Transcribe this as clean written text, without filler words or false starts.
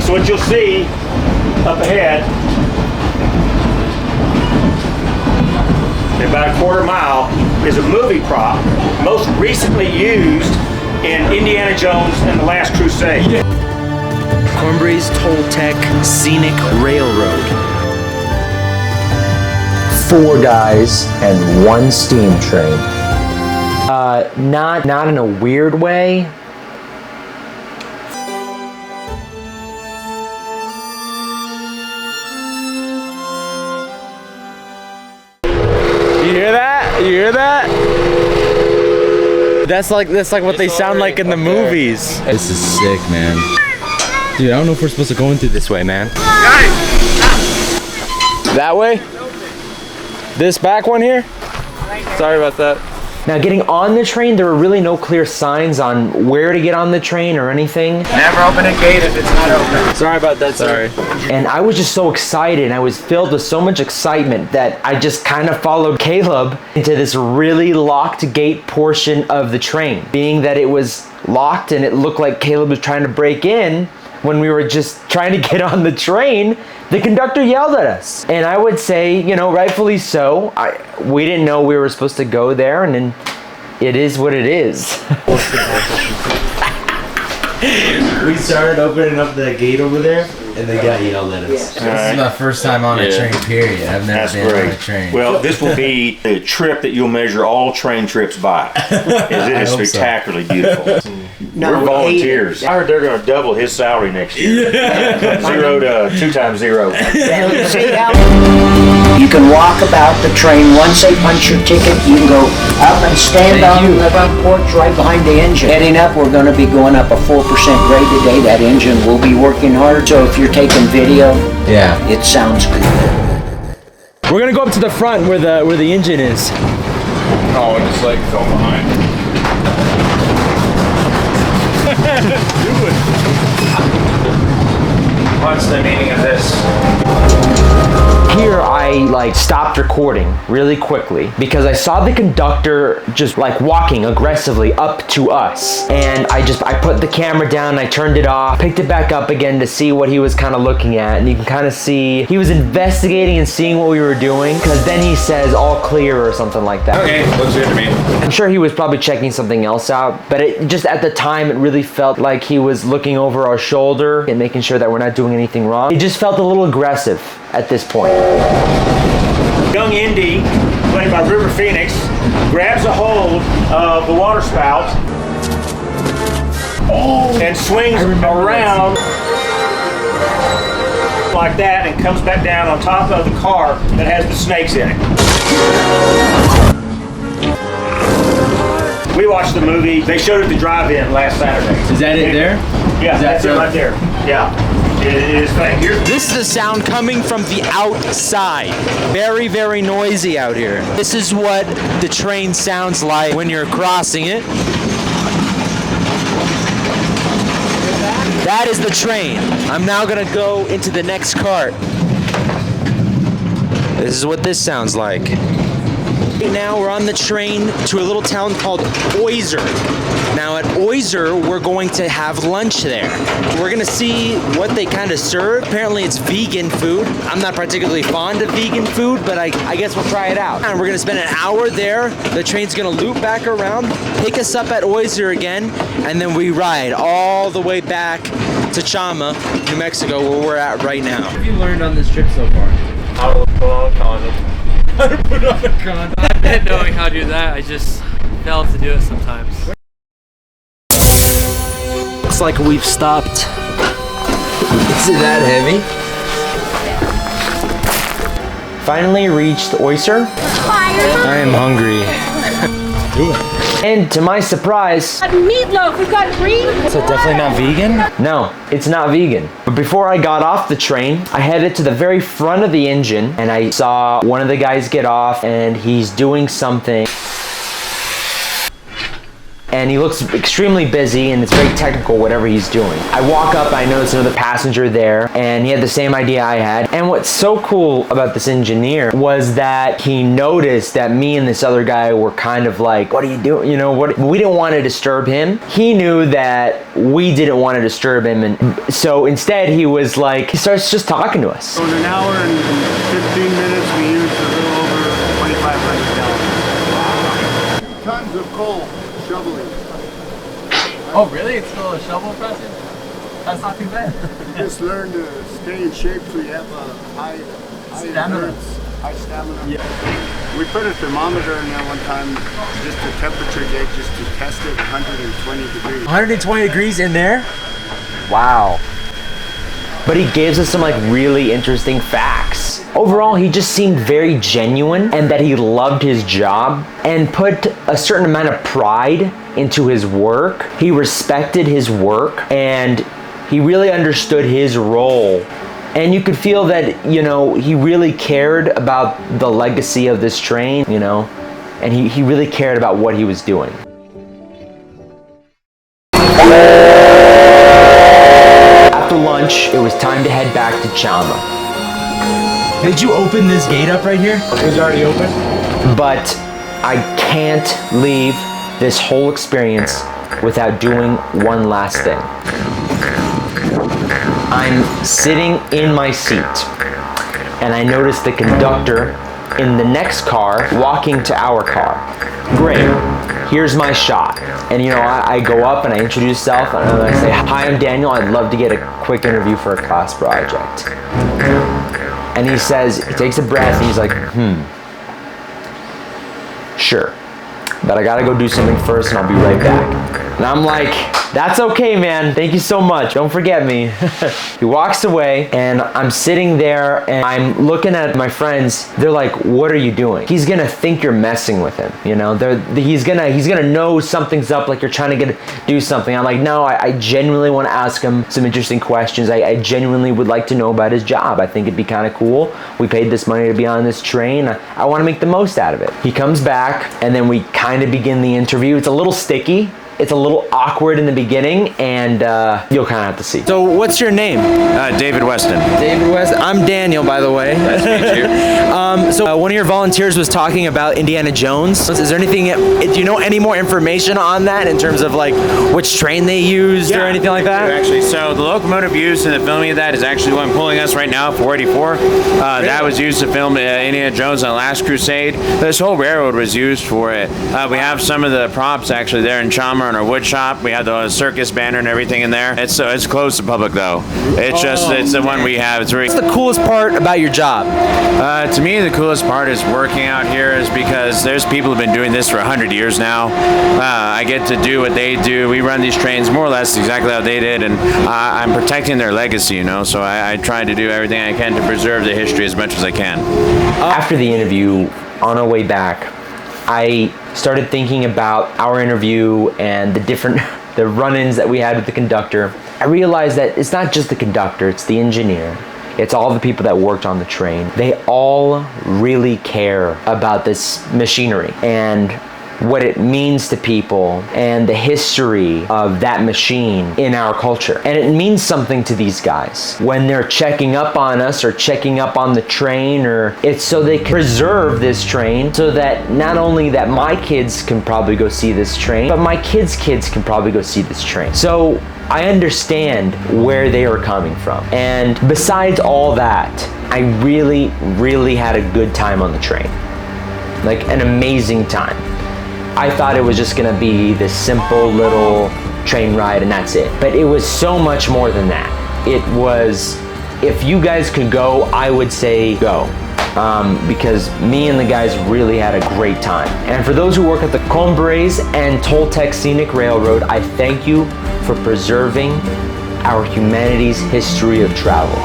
So what you'll see up ahead, about a quarter mile, is a movie prop most recently used in Indiana Jones and the Last Crusade. Cornbury's Toltec Scenic Railroad. 4 guys and 1 steam train. Not in a weird way. You hear that? You hear that? That's like what they sound like in the movies. This is sick, man. Dude, I don't know if we're supposed to go in through this way, man. Guys! That way? This back one here? Sorry about that. Now, getting on the train, there were really no clear signs on where to get on the train or anything. Never open a gate if it's not open. Sorry about that, sorry. And I was just so excited. I was filled with so much excitement that I just kind of followed Caleb into this really locked gate portion of the train. Being that it was locked and it looked like Caleb was trying to break in, when we were just trying to get on the train, the conductor yelled at us. And I would say, you know, rightfully so. We didn't know we were supposed to go there, and then it is what it is. We started opening up the gate over there, and they got yelled at us. This is my first time on a train, period. I've never been on a train. Well, this will be a trip that you'll measure all train trips by. It is spectacularly beautiful. We're volunteers. I heard they're going to double his salary next year. 0 to 2 times 0. You can walk about the train. Once they punch your ticket, you can go up and stand on the front porch right behind the engine. Heading up, we're going to be going up a 4% grade today. That engine will be working hard. So if you're taking video, it sounds good. We're gonna go up to the front where the engine is. Oh, and just like go behind. Do it. What's the meaning of this? Here I stopped recording really quickly because I saw the conductor just walking aggressively up to us, and I put the camera down, I turned it off, picked it back up again to see what he was kind of looking at, and you can kind of see he was investigating and seeing what we were doing, because then he says all clear or something like that. Okay, looks good to me. I'm sure he was probably checking something else out, but it just at the time it really felt like he was looking over our shoulder and making sure that we're not doing anything wrong. It just felt a little aggressive at this point. Young Indy, played by River Phoenix, grabs a hold of the water spout and swings around like that and comes back down on top of the car that has the snakes in it. We watched the movie. They showed it at the drive-in last Saturday. Is that it there? Yeah, that's it right there. Yeah. It is right here. This is the sound coming from the outside. Very, very noisy out here. This is what the train sounds like when you're crossing it. That is the train. I'm now gonna go into the next cart. This is what this sounds like. Right now we're on the train to a little town called Oyster. Now at Oyster, we're going to have lunch there. We're gonna see what they kind of serve. Apparently it's vegan food. I'm not particularly fond of vegan food, but I guess we'll try it out. And we're gonna spend an hour there. The train's gonna loop back around, pick us up at Oyster again, and then we ride all the way back to Chama, New Mexico, where we're at right now. What have you learned on this trip so far? How to put on a condom. How to put on a condom. I've been knowing how to do that. I just fail to do it sometimes. Looks like we've stopped. Is it that heavy? Finally reached Oyster. I am hungry. And to my surprise, meatloaf, we've got green. So definitely not vegan? no, it's not vegan. But before I got off the train, I headed to the very front of the engine, and I saw one of the guys get off, and he's doing something. And and he looks extremely busy, and it's very technical, whatever he's doing. I walk up, I notice another passenger there, and he had the same idea I had. And what's so cool about this engineer was that he noticed that me and this other guy were kind of like, what are you doing? You know, what? We didn't want to disturb him. He knew that we didn't want to disturb him, and so instead he was like, he starts just talking to us. So in an hour and 15 minutes, we used a little over 2,500 gallons. Tons of coal shoveling. Oh, really? It's still a shovel process? That's not too bad. You just learn to stay in shape so you have a high stamina. High stamina. Yeah. We put a thermometer in there one time, just a temperature gauge, just to test it, 120 degrees. 120 degrees in there? Wow. But he gives us some like really interesting facts. Overall, he just seemed very genuine, and that he loved his job and put a certain amount of pride into his work. He respected his work, and he really understood his role. And you could feel that, you know, he really cared about the legacy of this train, you know, and he really cared about what he was doing. After lunch, it was time to head back to Chama. Did you open this gate up right here? It was already open? But I can't leave this whole experience without doing one last thing. I'm sitting in my seat, and I notice the conductor in the next car walking to our car. Great, here's my shot. And you know, I go up and I introduce myself, and I say, hi, I'm Daniel, I'd love to get a quick interview for a class project. And he says, he takes a breath, and he's like, sure, but I gotta go do something first, and I'll be right back. And I'm like, that's okay, man. Thank you so much. Don't forget me. He walks away, and I'm sitting there, and I'm looking at my friends. They're like, what are you doing? He's gonna think you're messing with him. You know, he's gonna know something's up, like you're trying to do something. I'm like, no, I genuinely want to ask him some interesting questions. I genuinely would like to know about his job. I think it'd be kind of cool. We paid this money to be on this train. I want to make the most out of it. He comes back, and then we kind of begin the interview. It's a little sticky. It's a little awkward in the beginning, and you'll kind of have to see. So what's your name? David Weston. David West. I'm Daniel, by the way. Nice to meet you. So one of your volunteers was talking about Indiana Jones. Is there anything, do you know any more information on that in terms of like which train they used or anything like that? Actually, so the locomotive used in the filming of that is actually the one pulling us right now, 484. That was used to film Indiana Jones on the Last Crusade. This whole railroad was used for it. We have some of the props actually there in Chama in our wood shop. We have the circus banner and everything in there. It's closed to public though. It's it's the one we have. It's really. What's the coolest part about your job? To me, the coolest part is working out here is because there's people who've been doing this for 100 years now. I get to do what they do. We run these trains more or less exactly how they did, and I'm protecting their legacy, you know, so I try to do everything I can to preserve the history as much as I can. After the interview, on our way back, I started thinking about our interview and the run-ins that we had with the conductor. I realized that it's not just the conductor, it's the engineer. It's all the people that worked on the train. They all really care about this machinery and what it means to people and the history of that machine in our culture. And it means something to these guys. When they're checking up on us or checking up on the train, or it's so they can preserve this train so that not only that my kids can probably go see this train, but my kids' kids can probably go see this train. So I understand where they are coming from. And besides all that, I really, really had a good time on the train. Like an amazing time. I thought it was just gonna be this simple little train ride and that's it. But it was so much more than that. It was, if you guys could go, I would say go. Because me and the guys really had a great time. And for those who work at the Combres and Toltec Scenic Railroad, I thank you for preserving our humanity's history of travel.